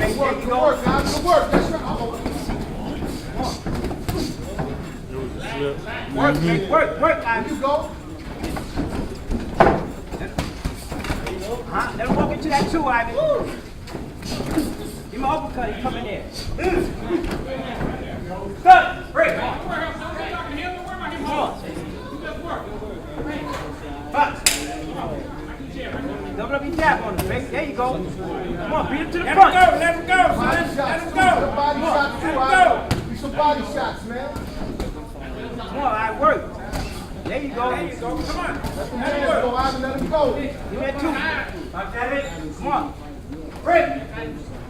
baby. There you Good go. work, guys. Good work. That's right. Work, baby. Work, There you go. Let him walk into that too, Ivan. Give him an uppercut. He's coming there. Good. Break. Come on. Double up your jab on him, baby. There you go. Come on, beat him to the front. Let him go, son. Let him go. Body shots too, Let him go. do some body shots, man. Come on, I work. There you go. There you go. Come on. Let them hands go, Ivan. Let them go. Give me that two. Come on. Break.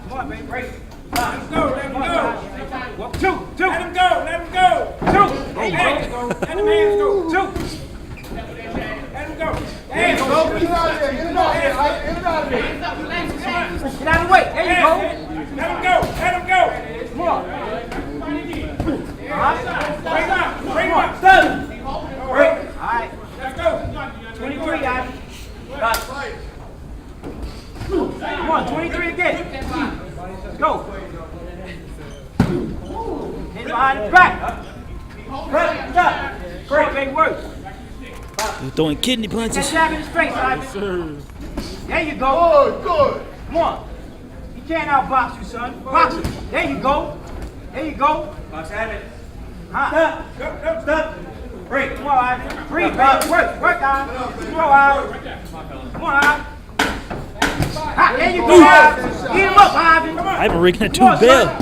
Come on, baby. Break. Let him go. Let him go. Walk two. Let him go. Let him go. Two. Hey, let him hands go. Two. Let him go. There you go. Get it out of there. Get it out of there. Get it out of there. Get out of the way. There you go. Let him go. Let him go. Come on. Bring him up. Bring him up. Stun. Break. All right. Let's go. 23, Ivan. Come on, 23 again. Let's go. Hit behind the back. Break. Stop. Break, baby, work. You're throwing kidney That punches. jab in his face, Ivan. There you go. Good. Come on. He can't outbox you, son. Box him. There you go. There you go. Box at it. Huh? Stop. Break. Come on, Ivan. Breathe, baby. Work, Ivan. Come on, Ivan. Come on, Ivan. Ha, there you go, Ivan. Get him up, Ivan. I've been rigging a Come on, two-bill. son.